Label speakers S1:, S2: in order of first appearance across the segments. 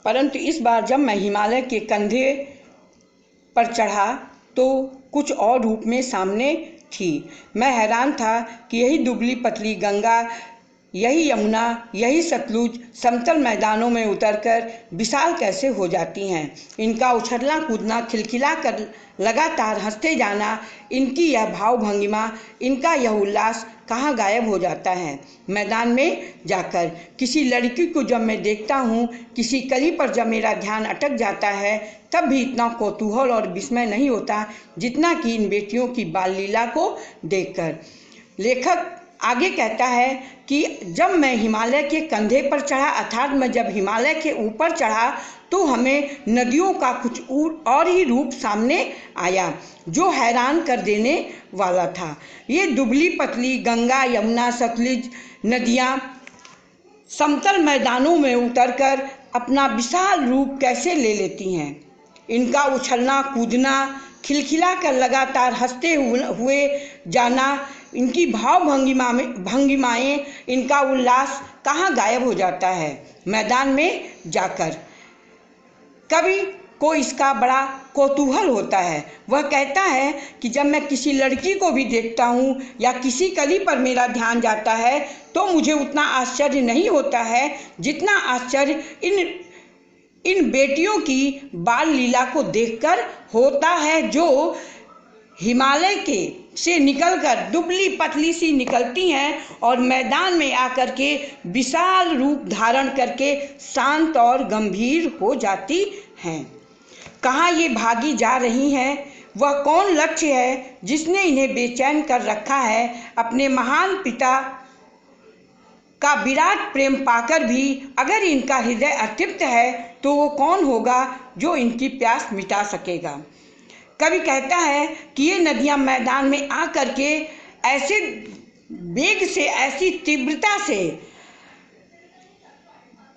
S1: परंतु इस बार जब मैं हिमालय के कंधे पर चढ़ा तो कुछ और रूप में सामने थी। मैं हैरान था कि यही दुबली पतली गंगा, यही यमुना, यही सतलुज समतल मैदानों में उतरकर विशाल कैसे हो जाती हैं। इनका उछलना कूदना, खिलखिला कर लगातार हंसते जाना, इनकी यह भाव भंगिमा, इनका यह उल्लास कहाँ गायब हो जाता है। मैदान में जाकर किसी लड़की को जब मैं देखता हूँ, किसी कली पर जब मेरा ध्यान अटक जाता है, तब भी इतना कौतूहल और विस्मय नहीं होता जितना कि इन बेटियों की बाल लीला को देखकर। लेखक आगे कहता है कि जब मैं हिमालय के कंधे पर चढ़ा, अर्थात मैं जब हिमालय के ऊपर चढ़ा, तो हमें नदियों का कुछ और ही रूप सामने आया जो हैरान कर देने वाला था। ये दुबली पतली गंगा, यमुना, सतलुज नदियाँ समतल मैदानों में उतरकर अपना विशाल रूप कैसे ले लेती हैं। इनका उछलना कूदना, खिलखिला कर लगातार हंसते हुए जाना, इनकी भाव भंगिमाएँ, इनका उल्लास कहाँ गायब हो जाता है मैदान में जाकर। कवि को इसका बड़ा कौतूहल होता है। वह कहता है कि जब मैं किसी लड़की को भी देखता हूँ या किसी कली पर मेरा ध्यान जाता है, तो मुझे उतना आश्चर्य नहीं होता है जितना आश्चर्य इन बेटियों की बाल लीला को देखकर होता है, जो हिमालय के से निकलकर दुबली पतली सी निकलती हैं और मैदान में आकर के विशाल रूप धारण करके शांत और गंभीर हो जाती हैं। कहाँ ये भागी जा रही हैं? वह कौन लक्ष्य है जिसने इन्हें बेचैन कर रखा है? अपने महान पिता का विराट प्रेम पाकर भी अगर इनका हृदय अतृप्त है, तो वो कौन होगा जो इनकी प्यास मिटा सकेगा। कवि कहता है कि ये नदियाँ मैदान में आ करके ऐसे वेग से, ऐसी तीव्रता से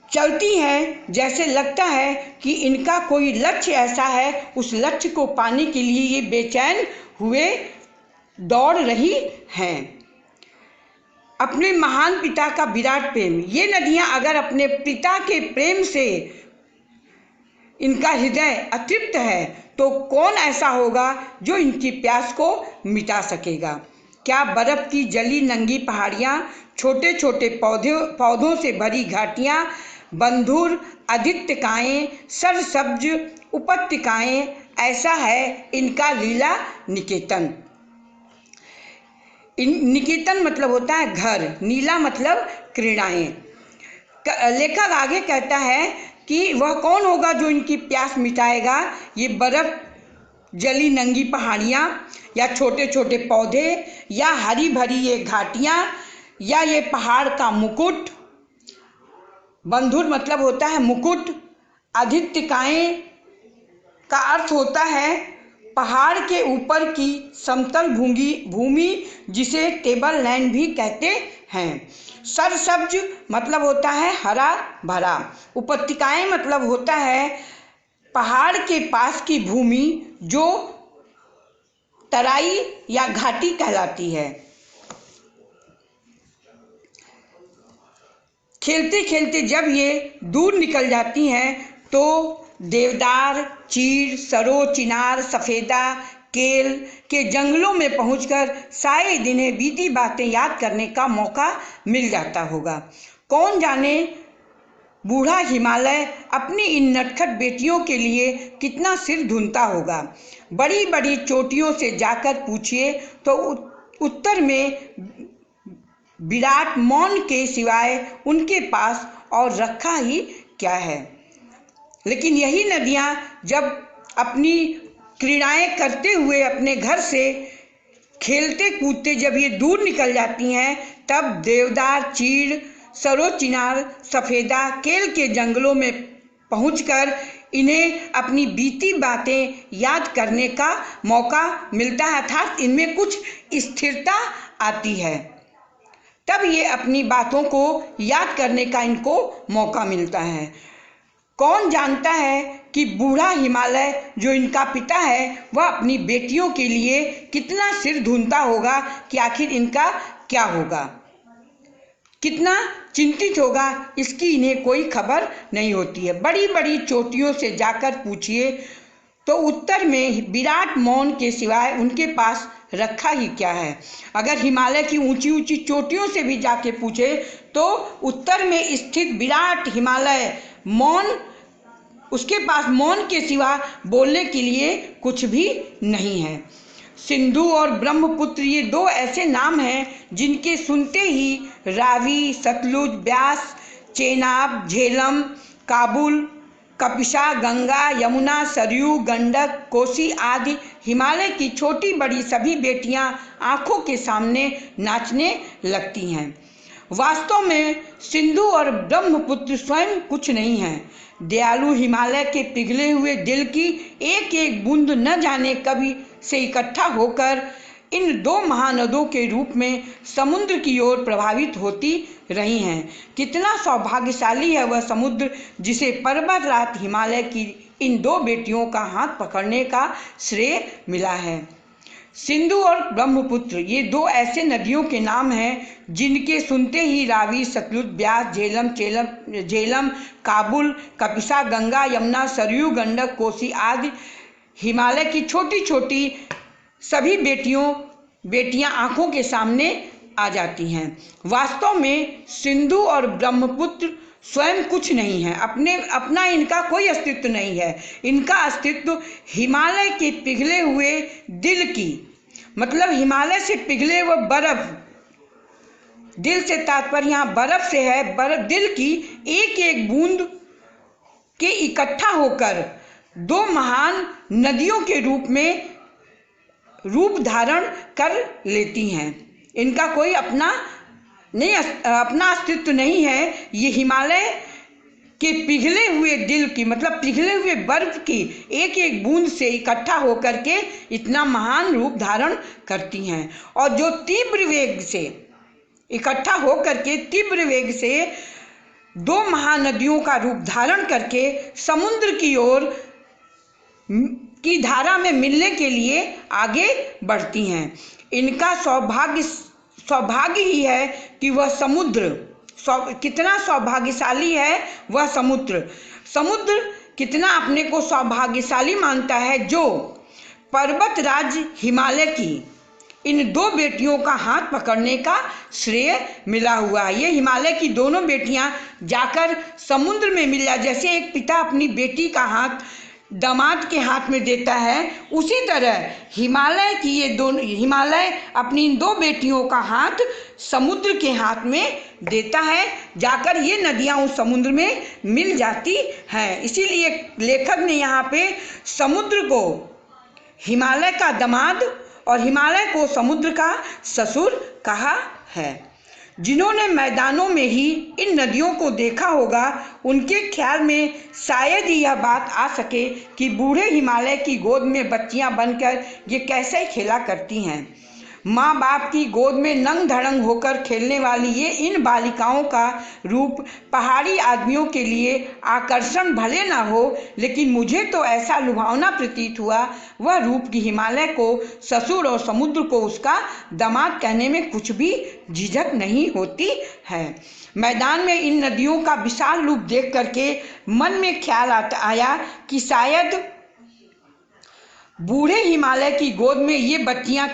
S1: चलती हैं जैसे लगता है कि इनका कोई लक्ष्य ऐसा है, उस लक्ष्य को पाने के लिए ये बेचैन हुए दौड़ रही हैं। अपने महान पिता का विराट प्रेम, ये नदियाँ अगर अपने पिता के प्रेम से इनका हृदय अतृप्त है, तो कौन ऐसा होगा जो इनकी प्यास को मिटा सकेगा। क्या बर्फ की जली नंगी पहाड़ियाँ, छोटे छोटे पौधों से भरी घाटियाँ, बंधुर अधित्यकाएँ, सरसब्ज उपत्यकाएँ, ऐसा है इनका लीला निकेतन। निकेतन मतलब होता है घर, नीला मतलब क्रीड़ाएँ। लेखक आगे कहता है कि वह कौन होगा जो इनकी प्यास मिटाएगा। ये बर्फ जली नंगी पहाड़ियाँ, या छोटे छोटे पौधे, या हरी भरी ये घाटियाँ, या ये पहाड़ का मुकुट। बंधुर मतलब होता है मुकुट। अधित्यकाएँ का अर्थ होता है पहाड़ के ऊपर की समतल भूमि, जिसे टेबल लैंड भी कहते हैं। सरसब्ज मतलब होता है हरा भरा। उपत्यकाएँ मतलब होता है पहाड़ के पास की भूमि जो तराई या घाटी कहलाती है। खेलते खेलते जब ये दूर निकल जाती हैं, तो देवदार, चीड़, सरो, चिनार, सफ़ेदा, केल के जंगलों में पहुंचकर शायद इन्हें बीती बातें याद करने का मौका मिल जाता होगा। कौन जाने बूढ़ा हिमालय अपनी इन नटखट बेटियों के लिए कितना सिर धुनता होगा। बड़ी बड़ी चोटियों से जाकर पूछिए तो उत्तर में विराट मौन के सिवाय उनके पास और रखा ही क्या है। लेकिन यही नदियाँ जब अपनी क्रीड़ाएँ करते हुए अपने घर से खेलते कूदते जब ये दूर निकल जाती हैं, तब देवदार, चीड़, सरो, चिनार, सफ़ेदा, केल के जंगलों में पहुंचकर इन्हें अपनी बीती बातें याद करने का मौका मिलता है, अर्थात इनमें कुछ स्थिरता आती है। तब ये अपनी बातों को याद करने का इनको मौका मिलता है। कौन जानता है कि बूढ़ा हिमालय जो इनका पिता है, वह अपनी बेटियों के लिए कितना सिर धुनता होगा कि आखिर इनका क्या होगा, कितना चिंतित होगा, इसकी इन्हें कोई खबर नहीं होती है। बड़ी बड़ी चोटियों से जाकर पूछिए तो उत्तर में विराट मौन के सिवाय उनके पास रखा ही क्या है। अगर हिमालय की ऊंची ऊंची चोटियों से भी जाके पूछे तो उत्तर में स्थित विराट हिमालय मौन, उसके पास मौन के सिवा बोलने के लिए कुछ भी नहीं है। सिंधु और ब्रह्मपुत्र ये दो ऐसे नाम हैं जिनके सुनते ही रावी, सतलुज, ब्यास, चेनाब, झेलम, काबुल, कपिशा, गंगा, यमुना, सरयू, गंडक, कोसी आदि हिमालय की छोटी बड़ी सभी बेटियां आंखों के सामने नाचने लगती हैं। वास्तव में सिंधु और ब्रह्मपुत्र स्वयं कुछ नहीं है। दयालु हिमालय के पिघले हुए दिल की एक एक बूंद न जाने कभी से इकट्ठा होकर इन दो महानदों के रूप में समुद्र की ओर प्रवाहित होती रही हैं। कितना सौभाग्यशाली है वह समुद्र जिसे पर्वतराज हिमालय की इन दो बेटियों का हाथ पकड़ने का श्रेय मिला है। सिंधु और ब्रह्मपुत्र ये दो ऐसे नदियों के नाम हैं जिनके सुनते ही रावी, सतलुज, ब्यास, झेलम, काबुल, कपिशा, गंगा, यमुना, सरयू, गंडक, कोसी आदि हिमालय की छोटी छोटी सभी बेटियां आंखों के सामने आ जाती हैं। वास्तव में सिंधु और ब्रह्मपुत्र स्वयं कुछ नहीं है, अपना इनका कोई अस्तित्व नहीं है। इनका अस्तित्व हिमालय के पिघले हुए दिल की, मतलब हिमालय से पिघले हुए बर्फ, दिल से तात्पर्य यहाँ बर्फ से है, बर्फ दिल की एक एक बूंद के इकट्ठा होकर दो महान नदियों के रूप में रूप धारण कर लेती हैं। इनका कोई अपना अस्तित्व नहीं है। ये हिमालय के पिघले हुए दिल की, मतलब पिघले हुए बर्फ की एक एक बूंद से इकट्ठा होकर के इतना महान रूप धारण करती हैं, और जो तीव्र वेग से इकट्ठा होकर के तीव्र वेग से दो महानदियों का रूप धारण करके समुद्र की ओर की धारा में मिलने के लिए आगे बढ़ती हैं। इनका सौभाग्य ही है कि वह समुद्र कितना सौभाग्यशाली है। वह समुद्र कितना अपने को सौभाग्यशाली मानता है जो पर्वतराज हिमालय की इन दो बेटियों का हाथ पकड़ने का श्रेय मिला हुआ है। ये हिमालय की दोनों बेटियां जाकर समुद्र में मिल जाए, जैसे एक पिता अपनी बेटी का हाथ दामाद के हाथ में देता है, उसी तरह हिमालय अपनी इन दो बेटियों का हाथ समुद्र के हाथ में देता है, जाकर ये नदियां उस समुद्र में मिल जाती हैं। इसीलिए लेखक ने यहाँ पे समुद्र को हिमालय का दामाद और हिमालय को समुद्र का ससुर कहा है। जिन्होंने मैदानों में ही इन नदियों को देखा होगा, उनके ख्याल में शायद ही यह बात आ सके कि बूढ़े हिमालय की गोद में बच्चियां बनकर ये कैसे खेला करती हैं। माँ बाप की गोद में नंग धड़ंग होकर खेलने वाली ये इन बालिकाओं का रूप पहाड़ी आदमियों के लिए आकर्षण भले ना हो, लेकिन मुझे तो ऐसा लुभावना प्रतीत हुआ वह रूप की हिमालय को ससुर और समुद्र को उसका दामाद कहने में कुछ भी झिझक नहीं होती है। मैदान में इन नदियों का विशाल रूप देख करके मन में ख्याल आया कि शायद बूढ़े हिमालय की गोद में ये बच्चियां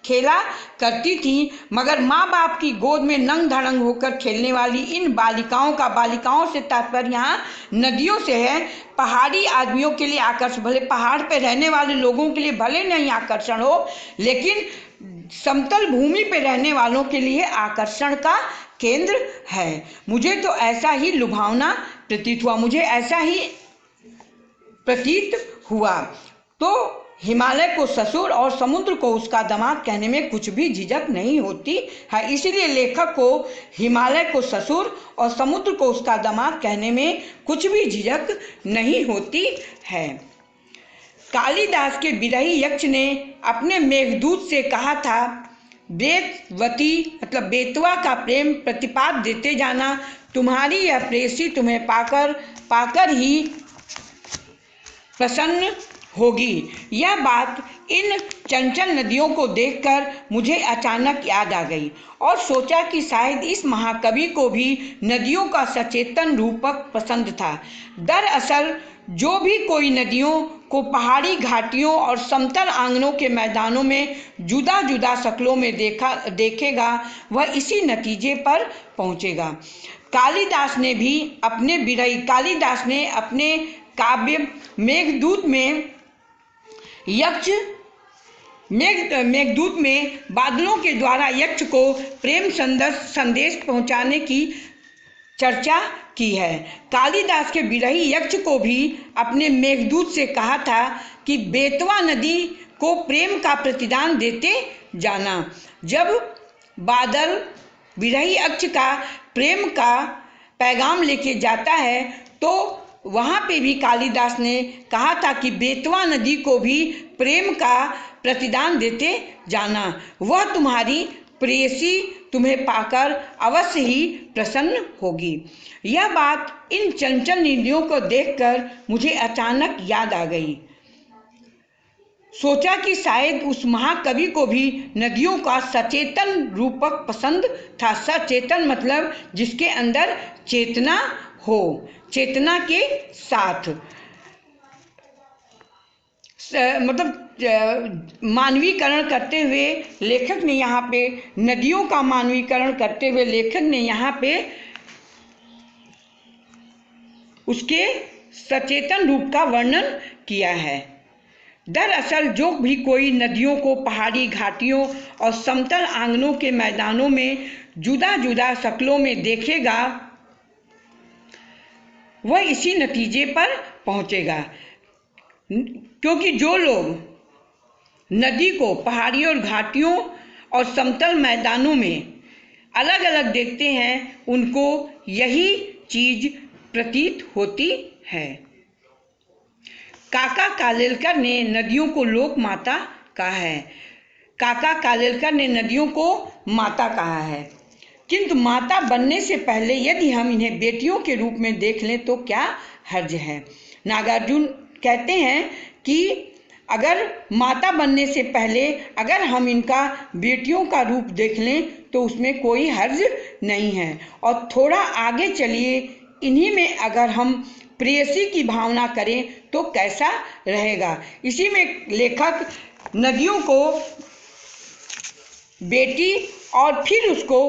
S1: खेला करती थीं, मगर माँ बाप की गोद में नंग धड़ंग होकर खेलने वाली इन बालिकाओं से तात्पर्य यहाँ नदियों से है, पहाड़ी आदमियों के लिए आकर्षण, भले पहाड़ पे रहने वाले लोगों के लिए भले नहीं आकर्षण हो, लेकिन समतल भूमि पे रहने वालों के लिए आकर्षण का केंद्र है। मुझे तो ऐसा ही लुभावना प्रतीत हुआ, मुझे ऐसा ही प्रतीत हुआ। तो हिमालय को ससुर और समुद्र को उसका दामाद कहने में कुछ भी झिझक नहीं होती है। इसीलिए लेखक को हिमालय को ससुर और समुद्र को उसका दामाद कहने में कुछ भी झिझक नहीं होती है। कालिदास के बिरही यक्ष ने अपने मेघदूत से कहा था, बेतवती मतलब बेतवा का प्रेम प्रतिपाद देते जाना, तुम्हारी यह प्रेयसी तुम्हें पाकर ही प्रसन्न होगी। यह बात इन चंचल नदियों को देखकर मुझे अचानक याद आ गई और सोचा कि शायद इस महाकवि को भी नदियों का सचेतन रूपक पसंद था। दरअसल जो भी कोई नदियों को पहाड़ी घाटियों और समतल आंगनों के मैदानों में जुदा जुदा शक्लों में देखेगा वह इसी नतीजे पर पहुंचेगा। कालिदास ने अपने काव्य मेघदूत में बादलों के द्वारा यक्ष को प्रेम संदेश पहुंचाने की चर्चा की है। कालिदास के बिरही यक्ष को भी अपने मेघदूत से कहा था कि बेतवा नदी को प्रेम का प्रतिदान देते जाना। जब बादल बिरही यक्ष का प्रेम का पैगाम लेके जाता है तो वहाँ पे भी कालिदास ने कहा था कि बेतवा नदी को भी प्रेम का प्रतिदान देते जाना, वह तुम्हारी प्रेयसी तुम्हें पाकर अवश्य ही प्रसन्न होगी। यह बात इन चंचल नदियों को देखकर मुझे अचानक याद आ गई। सोचा कि शायद उस महाकवि को भी नदियों का सचेतन रूपक पसंद था। सचेतन मतलब जिसके अंदर चेतना हो, चेतना के साथ मतलब मानवीकरण करते हुए लेखक ने यहाँ पे नदियों का मानवीकरण करते हुए लेखक ने यहाँ पे उसके सचेतन रूप का वर्णन किया है। दरअसल जो भी कोई नदियों को पहाड़ी घाटियों और समतल आंगनों के मैदानों में जुदा जुदा शक्लों में देखेगा वह इसी नतीजे पर पहुंचेगा, क्योंकि जो लोग नदी को पहाड़ी और घाटियों और समतल मैदानों में अलग अलग देखते हैं उनको यही चीज प्रतीत होती है। काका कालेलकर ने नदियों को लोक माता कहा है। काका कालेलकर ने नदियों को माता कहा है, किंतु माता बनने से पहले यदि हम इन्हें बेटियों के रूप में देख लें तो क्या हर्ज है। नागार्जुन कहते हैं कि अगर माता बनने से पहले अगर हम इनका बेटियों का रूप देख लें तो उसमें कोई हर्ज नहीं है। और थोड़ा आगे चलिए, इन्हीं में अगर हम प्रेयसी की भावना करें तो कैसा रहेगा। इसी में लेखक नदियों को बेटी और फिर उसको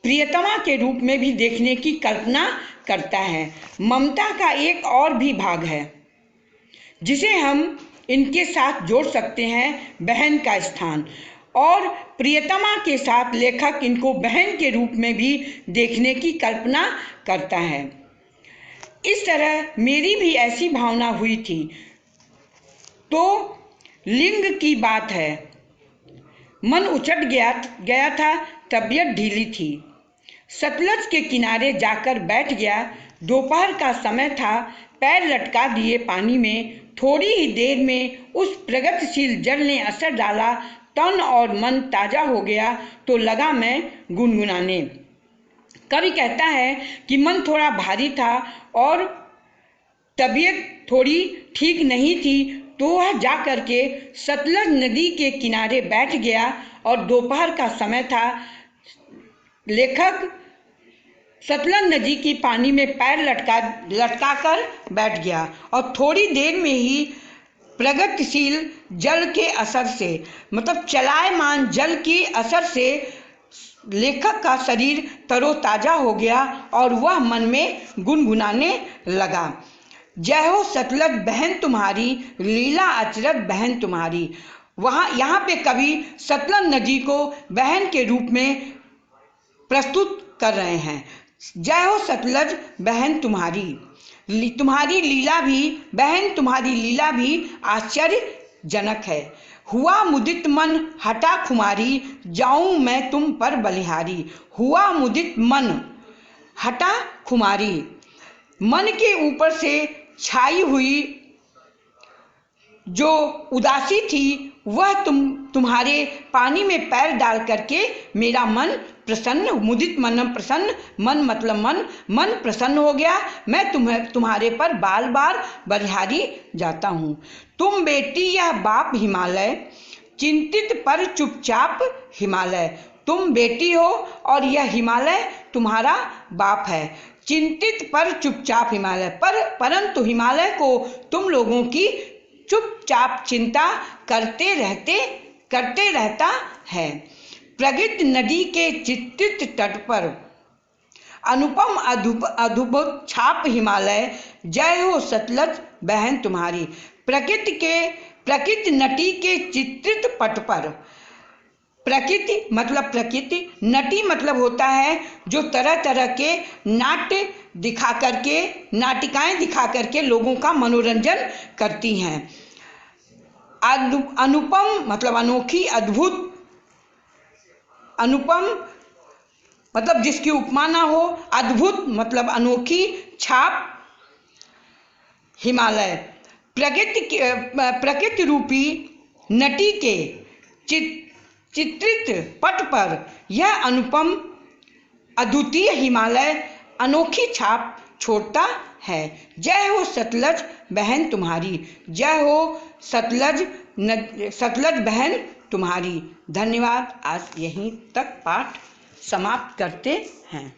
S1: प्रियतमा के रूप में भी देखने की कल्पना करता है। ममता का एक और भी भाग है जिसे हम इनके साथ जोड़ सकते हैं, बहन का स्थान। और प्रियतमा के साथ लेखक इनको बहन के रूप में भी देखने की कल्पना करता है। इस तरह मेरी भी ऐसी भावना हुई थी। तो लिंग की बात है, मन उचट गया था, तबीयत ढीली थी। सतलज के किनारे जाकर बैठ गया। दोपहर का समय था। पैर लटका दिए पानी में। थोड़ी ही देर में उस प्रगतिशील जल ने असर डाला, तन और मन ताजा हो गया तो लगा मैं गुनगुनाने। कवि कहता है कि मन थोड़ा भारी था और तबीयत थोड़ी ठीक नहीं थी, तो वह जा कर के सतलज नदी के किनारे बैठ गया और दोपहर का समय था। लेखक सतलज नदी की पानी में पैर लटका कर बैठ गया और थोड़ी देर में ही प्रगतिशील जल के असर से मतलब चलायमान जल के असर से लेखक का शरीर तरोताजा हो गया और वह मन में गुनगुनाने लगा। जय हो सतलज बहन तुम्हारी, लीला अचरज बहन तुम्हारी। यहाँ पे कवि सतलज नदी को बहन के रूप में प्रस्तुत कर रहे हैं। जय हो सतलज बहन तुम्हारी, तुम्हारी लीला भी बहन, तुम्हारी लीला भी आश्चर्यजनक है। हुआ मुदित मन हटा खुमारी, जाऊं मैं तुम पर बलिहारी। हुआ मुदित मन हटा खुमारी, मन के ऊपर से छाई हुई जो उदासी थी वह तुम्हारे पानी में पैर डाल करके मेरा मन प्रसन्न, मुदित मनम प्रसन्न, मन मतलब मन प्रसन्न हो गया। मैं तुम्हारे पर बार बार बलिहारी जाता हूँ। तुम बेटी यह बाप हिमालय, चिंतित पर चुपचाप हिमालय। तुम बेटी हो और यह हिमालय तुम्हारा बाप है। चिंतित पर चुपचाप हिमालय, परंतु हिमालय को तुम लोगों की चुपचाप चिंता करते रहता है। प्रगति नदी के चित्रित तट पर अनुपम अद्भुत छाप हिमालय, जय हो सतलज बहन तुम्हारी। प्रकृति नटी के चित्रित पट पर, प्रकृति मतलब प्रकृति, नटी मतलब होता है जो तरह तरह के नाट्य दिखा करके, नाटिकाएं दिखा करके लोगों का मनोरंजन करती हैं। अनुपम मतलब अनोखी, अद्भुत, अनुपम मतलब जिसकी उपमा ना हो, अद्भुत मतलब अनोखी छाप हिमालय। प्रकृति रूपी नटी के चित्रित पट पर यह अनुपम अद्वितीय हिमालय अनोखी छाप छोड़ता है। जय हो सतलज बहन तुम्हारी, जय हो सतलज बहन तुम्हारी। धन्यवाद। आज यहीं तक पाठ समाप्त करते हैं।